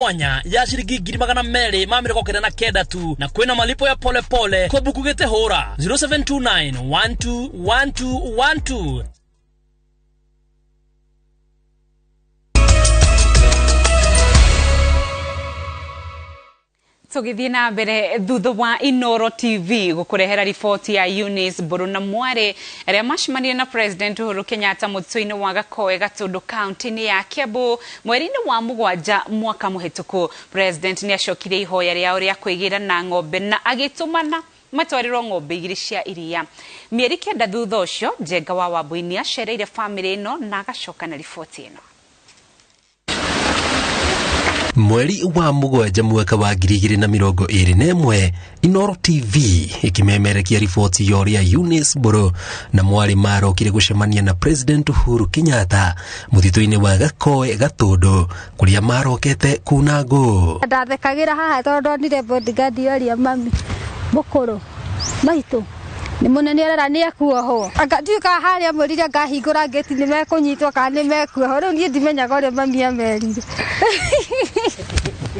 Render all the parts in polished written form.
mwanya ya shilingi 2,299 tu na kwena malipo ya pole pole kwa buku gete hora 0729 121212. Tugithie na mbere thutha wa Inoro TV gukurehera ripoti ya Eunice Mburu na Mware aria macemanirie na President Uhuru Kenyatta mutui-ini wa Gakoe Gatundu county-ini ya Kiambu mweri-ini wa mugwanja mwaka muhituku. President ni acokirie ihoya riao ria kwigira na ng'ombe na agitumana matwarirwo ng'ombe igiri cia iria. Mieri kenda thutha ucio Njenga wa Wambui ni acereire family ino na agacoka na ripoti ino. Mweri wa mugwanja mwaka wa 2021 Inoro TV ikimemerekia ripoti yoria Eunice Mburu na Mware marokire gucemania na President Uhuru Kenyatta mutito-ini wa Gakoe Gatundu kuria marokete kunangu. Ndathekagira haha tondu ndire bodyguard yoria mami mukuru maitu ni munene arara ni akuoho agatuika haria mwirire ngahingura gate ni mekunyitwo kana ni mekuoho riu ni ndimenyaga uria mami amerire.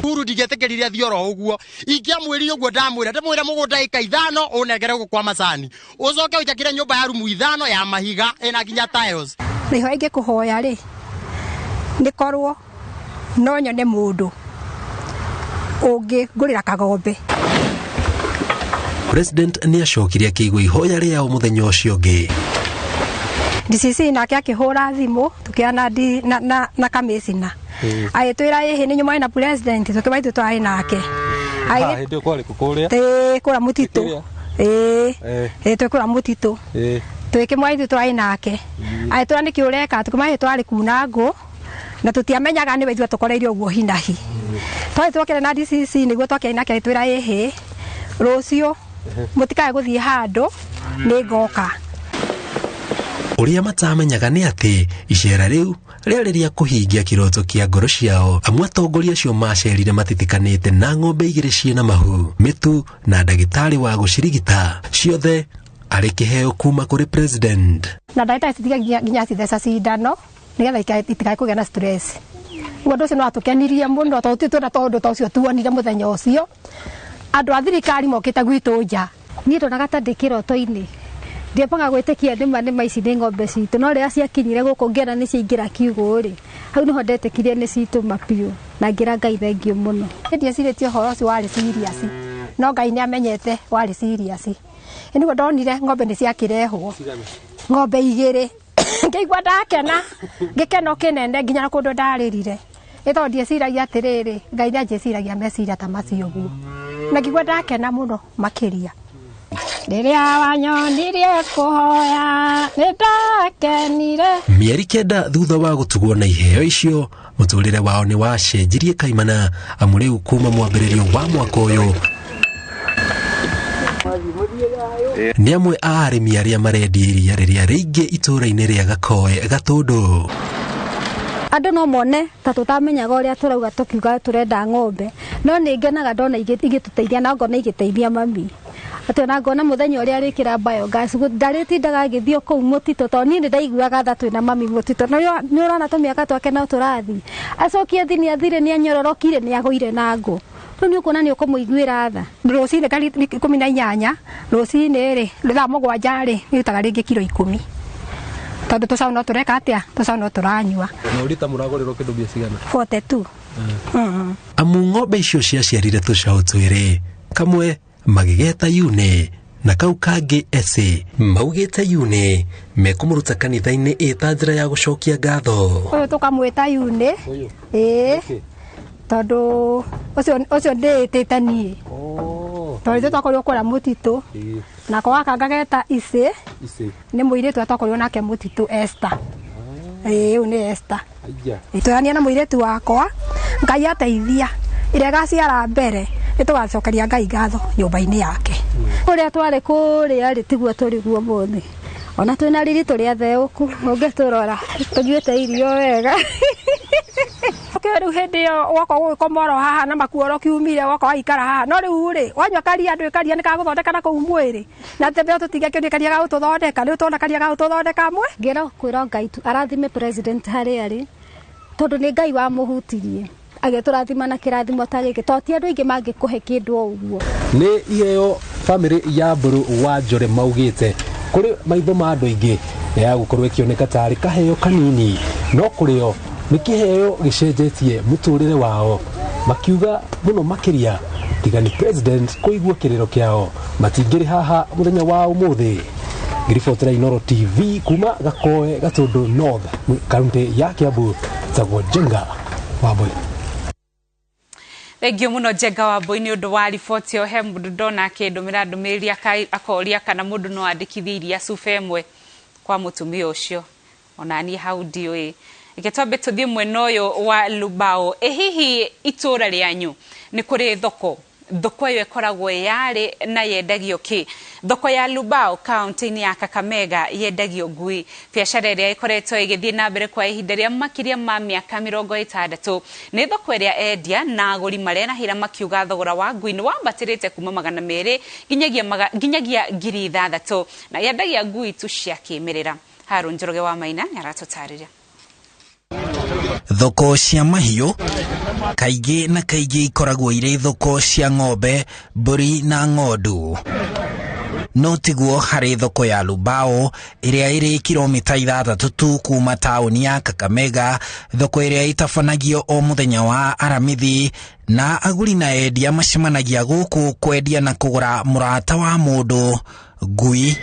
Uhuru ndigetekerire athioro uguo ingiamwirire uguo ndamwira ndamwira mugunda ika 5 unegere gukwa macani ucoke ujakire nyumba ya rumu 5 ya mahiga ina ginya tiles niho inge kuhoya ri nikorwo no nyone mundu ungi ngurira kagombe. President ni acokirie kiigwa ihoya riao muthenya ucio ngi DCC nake akihura thimu tukiana na kamesina ayetwira yehe ni nyuma na president tukibaitu twari nake ayi ndio kwali kukuria kura mutitu twikura mutitu twikimwaitu twari nake ayetwira ni kiureka tukimahe twari kunangu na tutiamenyaga ni waitu tukoreirio uguo hinahi twari twakire na DCC niguo twakire nake ayetwira yehe rucio mutikae guthie handu ni ngoka. Uria matamenyaga ni ati icera riu riari ria kuhingia kiroto kia ngoro ciao. Amwe atongoria acio macerire matitikanite na ng'ombe igiri ciina mahu, mitu na ndagitari wa gucirigita, ciothe ari kiheo kuma kuri president. Na ndagitari citiga ginya citheca cindano nigetha itikae kugia na stress. Uguo ucio no atukenirie muno tondu ucio tuonire muthenya ucio andu a thirikari mokite gwitu nja ni ndonaga ta ndikiroto-ini ndiapaga gwitikia ni maici ni ng'ombe citu no ria ciakinyire guku ngiona ni ciingira kiugo ri hau niho ndetekirie ni citu mapiu na ngira Ngai thengio muno ndia ciretie horo ci wari serious no Ngai ni amenyete wari serious niguo ndonire ng'ombe ni ciakirehwo ng'ombe igiri ngĩigua ndakena ngĩkeno kinene nginya na kundu ndaririre ito ndieciragia atiriri Ngai ndanjiciragia meciria ta macio guo na ngĩigua ndakena muno makiria riria wanyonirie kuhoya nitakenire. Mieri kenda thutha wa gutugwo na iheo icio muturire wao ni wacenjirie kaimana amuriu kuma mwambiririo wa mwaka uyu ni amwe a arimi aria marendia iria riria riingi itura-ini ria Gakoe Gatundu. Andu no mone ta tutamenyaga uria turauga tukiuga turenda ng'ombe no ningenaga ndona igituteithia na ngona igiteithia mami atona ngona muthenya uria arikira biogas ndaritindaga ngithio kuu mutito to ni ndaiguaga tha twina mami mutito no ni urana tumiaka twake no turathi acokie thini athire ni anyororokire ni agwire na ngo ni ukona ni ukumuiguira tha rucini 18 rucini ri thaa mugwanja ri ni utaga ringi kilo 10 tondu tucau no tureka atia tucau no turanyua na urita muragorirwo kindu bia cigana 42 amu ng'ombe icio ciaciarire tucau twiri kamwe magigeta Yune na kau kangi ese maugite Yune mekumuruta kanitha-ini ita njira ya gucokia ngatho uyu tukamwita Yune tondu ucio nditite nie tondu twakorirwo kura mutitu na kwa kangageta ice ni muiritu atwakorirwo nake mutitu Esther uyu ni Esther itwania na muiritu wakwa Ngai ateithia ire gaciara mbere nitugacokeria Ngai ngatho nyumba-ini yake uria twari kuria ri tiguo turi guo muthi ona twina riri turia theuku ungiturora tugiete irio wega riu hindi yo wako gukomoro haha na makuoro kiumire wako aikara haha no riu ri wanywa karia andu ikaria ni kaguthondeka na kuu mwiri na tebe tutige kio karia ga ututhondeka ni utona karia ga ututhondeka mwe ngira kwira Ngai tu arathime president hari ari tondu ni Ngai wa muhutirie agĩtũrathima na kĩrathimo ta gĩkĩ toti andũ aingĩ mangĩkũhe kĩndũ o ũguo. Nĩ iheo family ya Mburu wa Njore maugĩte kũrĩ maitho ma andũ aingĩ ya gũkorwo ĩkĩoneka tarĩ kaheo kanini, no kũrĩo nĩ kĩheo gĩcenjetie mũtũrĩre wao, makiuga mũno makĩria tiga nĩ president kũigua kĩrĩro kĩao matingĩrĩ haha mũthenya wa ũmũthĩ. Ngiribotera Inooro TV kuma Gakoe Gatundu North, kaunti ya Kiambu, Tagwo Jenga Wambui. Thengio muno Jenga Wambui nĩ ũndũ wa riboti ĩyo. He mũndũ ndona akĩndũmĩra ndũmĩrĩri akoria kana mũndũ no andĩkithie cuba ĩmwe kwa mũtumia ũcio. Ona niĩ hau ndiũĩ. Reke twambe tũthiĩ mwena ũyũ wa Lubao. Hihi itũra rĩanyu nĩ kũrĩ thoko? Thoko ĩyo ĩkoragwo yarĩ na yendagio kĩ? Thoko ya Lubao kaunti-inĩ ya Kakamega yendagio ngui. Biacara ĩrĩa ĩkoretwo ĩgĩthiĩ na mbere kwa ihinda rĩa makĩria ma mĩaka 60. Nĩ thoko ĩrĩa endia na agũri marenahĩra makiuga thogora wa ngui nĩ wambatĩrĩte kuma 200 nginyagia 6,000 na yendagia ngui tu cia kĩmerera. Harun Njoroge wa Maina nĩaratũtarĩria. Thoko cia mahiũ kaingĩ na kaingĩ ikoragwo irĩ thoko cia ng'ombe, mbũri na ng'ondu. No tiguo harĩ thoko ya Lubao ĩrĩa ĩrĩ kilomita 6 tu kuma taũni ya Kakamega, thoko ĩrĩa itabanagio o mũthenya wa Aramithi na agũri na endia macemanagia gũkũ kwendia na kũgũra mũrata wa mũndũ, ngui.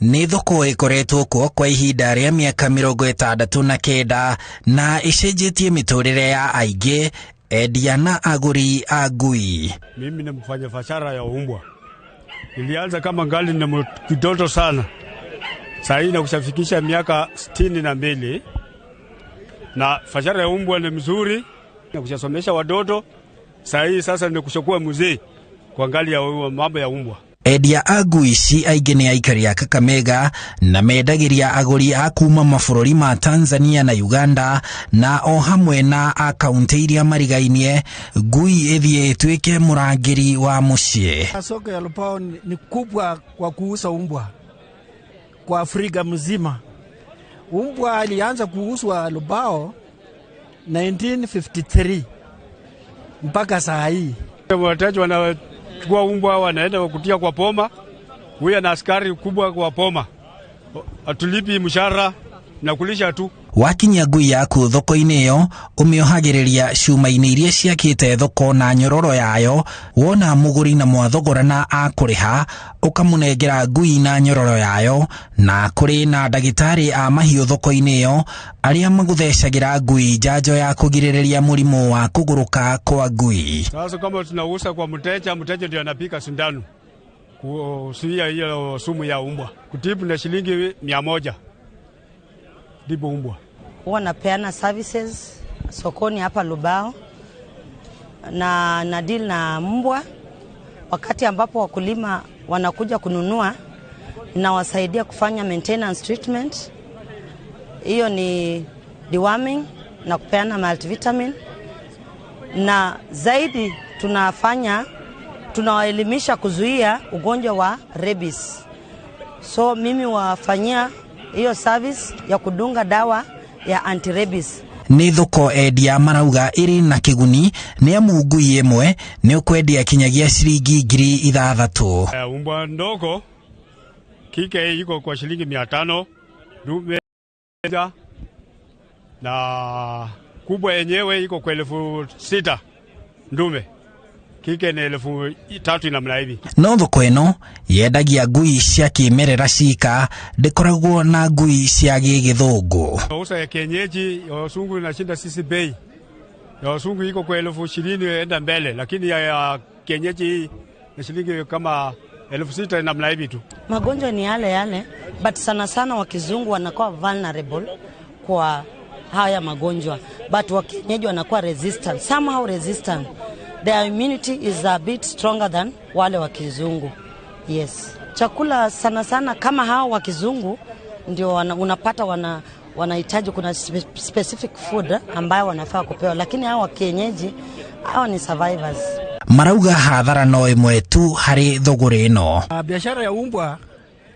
Nĩ thoko ĩkoretwo kuo kwa ihinda rĩa mĩaka 69 na ĩcenjetie mĩtũrĩre ya aingĩ, endia na agũri a ngui. Mimi ni mfanya biashara ya umbwa. Nilianza kama ngali ni kitoto sana. Sasa hii nakushafikisha miaka 62. Na biashara ya umbwa ni mzuri na kushasomesha watoto. Sasa ni kushakuwa mzee kwa ngali ya mambo ya umbwa. Endia a ngui ici aingĩ nĩ aikari a Kakamega na mendagĩria agũri a kuma mabũrũri ma Tanzania na Uganda na o hamwe na a kaunti iria marigainie, ngui ĩthiĩ ĩtuĩke mũrangĩri wa mũciĩ. Soko ya Lubao ni kubwa kwa kuuza umbwa kwa Afrika mzima. Umbwa alianza kuuzwa Lubao 1953 mpaka saa hii. Wateja wanachukua umbwa wanaenda kutia kwa poma. Huyu ana askari kubwa kwa poma. Atulipi mshahara na kulisha tu. Wakinyia ngui yaku thoko-inĩ ĩyo ũmĩohagĩrĩria cuma-inĩ iria ciakĩte thoko na nyororo yayo. Wona mũgũri na mwathogorana akũrĩha ũkamũnengera ngui na nyororo yayo, na kũrĩ na ndagĩtarĩ a mahiũ thoko-inĩ ĩyo arĩa magũthecagĩra ngui njanjo ya kũgirĩrĩria mũrimũ wa kũgũrũka kwa ngui. Sasa kama tunauza kwa mteja ndio anapika sindano kuzuia hiyo sumu ya umbwa. Kutibu na shilingi 100 ndipo umbwa. Wanapeana services sokoni hapa Lubao na deal na mbwa. Wakati ambapo wakulima wanakuja kununua na wasaidia kufanya maintenance treatment. Hiyo ni deworming na kupeana multivitamin. Na zaidi tunawaelimisha kuzuia ugonjwa wa rabies. So mimi wafanyia hiyo service ya kudunga dawa ya anti-rabies. Nĩ thoko endia marauga ĩrĩ na kĩguni nĩ amu ngui ĩmwe nĩ ũkwendia kinyagia shilingi 6,000. Umbwa ndogo kike iko kwa shilingi 500, dume na kubwa yenyewe iko kwa 6,000 ndume. Kike ni 3,000 namna hivi. No thoko ĩno yendagia ngui cia kĩmerera cika, ndĩkoragwo na ngui cia gĩgĩthũngũ. Usa ya kienyeji ya wasungu inashinda sisi bei. Ya wasungu iko kwa 20,000 enda mbele, lakini ya kienyeji ni shilingi kama 6,000 namna hivi tu. Magonjwa ni yale but sana sana wa kizungu wanakuwa vulnerable kwa haya magonjwa, but wa kienyeji wanakuwa resistant, somehow resistant. Their immunity is a bit stronger than wale wa kizungu. Yes. Chakula sana sana kama hao wa kizungu ndio unapata wanahitaji kuna specific food ambayo wanafaa kupewa, lakini hao wa kienyeji hao ni survivors. Marauga hadhara no ĩmwe tu harĩ thogora ĩno. Biashara ya umbwa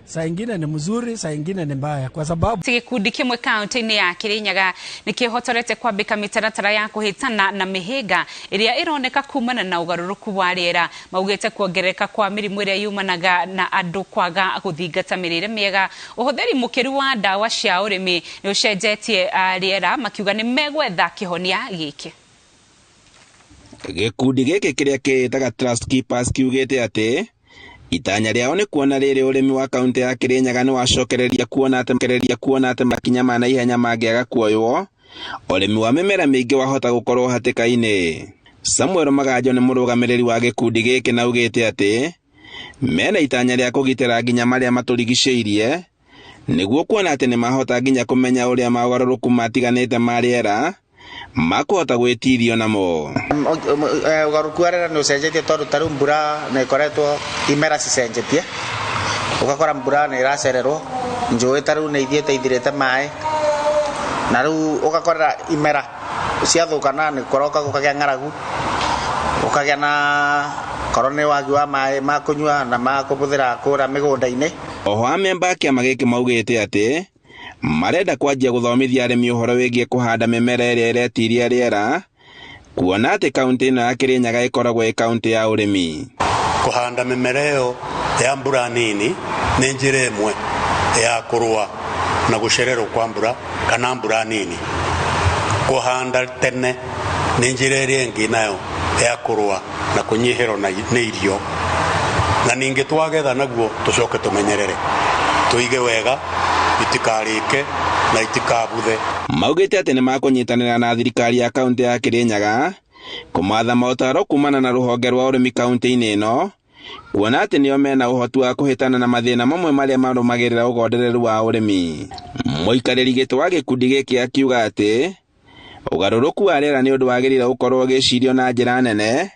saa ingine ni mzuri, saa ingine ni mbaya, kwa sababu gikundi kimwe kaunti-ini ya Kirinyaga nikihotorete kwambika mitaratara ya kuhitana na mihiga iria ironeka kumana na ugaruruku wa riera. Maugite kuongereka kwa mirimu iria yumanaga na andu kwaga guthingata mirire miega, uhuthiri mukiru wa dawa cia urimi ni ucenjetie riera, makiuga ni megwetha kihonia giki. Gikundi giki kiria kiitaga Trust Keepers kiugite ati itanya riao ni kuona riri urimi wa kaunti ya Kirinyaga ni wacokereria kuona ati makinya ma naihenya mangiaga kuoywo, urimi wa mimera mingi wahota gukorwo hatika-ini. Samuel Magajo ni murugamiriri wa gikundi giki na ugite ati mena itanya ria kugitira nginya maria maturigiceirie niguo kuona ati ni mahota nginya kumenya uria maugaruruku matiganite ma riera makuhota gwitirio namo. Ugaruruku wa riera ni ucenjetie tondu taru mbura ni ikoretwo imera cicenjetie, ugakora mbura ni iracererwo, njui taru ni ithiete ithirite mai, na riu ugakora imera ciathukana ni koroka gukagia ng'aragu, ukagia na korone wagi wa mai ma kunyua na ma kubuthira kura migunda-ini. Oho amemba kiama giki maugite ati marenda kwanjia guthomithia arimi uhoro wigie kuhanda mimera iria iretiria riera, kuona ati kaunti ino ya Kirinyaga ikoragwo i kaunti ya urimi. Kuhanda mimera iyo ya mbura nini ni njira imwe ya kurua na gucererwo kwa mbura kana mbura nini. Kuhanda tene ni njira iria ingi nayo ya kurua na kunyihirwo ni irio, na ningi twagetha naguo tucoke tumenyerere tuige wega itikarike na itikabuthe. Maugite ati ni makunyitanira na thirikari ya kaunti ya Kirinyaga kumatha mautaro kumana na ruhonge rwa urimi kaunti-ini ino, kuona ati nio mena uhoti wa kuhitana na mathina mamwe maria marumagirira ugondereru wa urimi. Muikariri giti wa gikundi giki akiuga ati ugaruruku wa riera ni undu wagirire gukorwo gicirio na njira nene,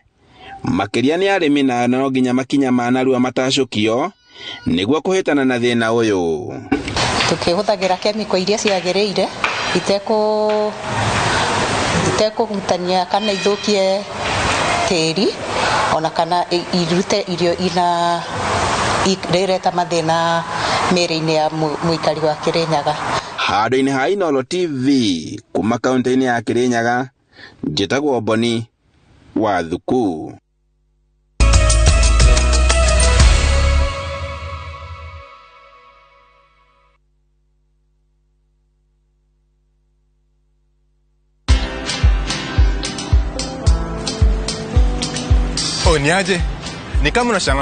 makiria ni arimi na no nginya makinya manarua matacukio niguo kuhitana na thina uyu. Tukihuthagira kemiko iria ciagiriire itekugutania kana ithukie tiri ona kana irute irio ina ireta mathina miri-ini ya muikari wa Kirinyaga. Handu-ini ha Inooro TV kuma kaunti-ini ya Kirinyaga, njitagwo Boni wa Thuku. Niaje? Ni kama unashangaa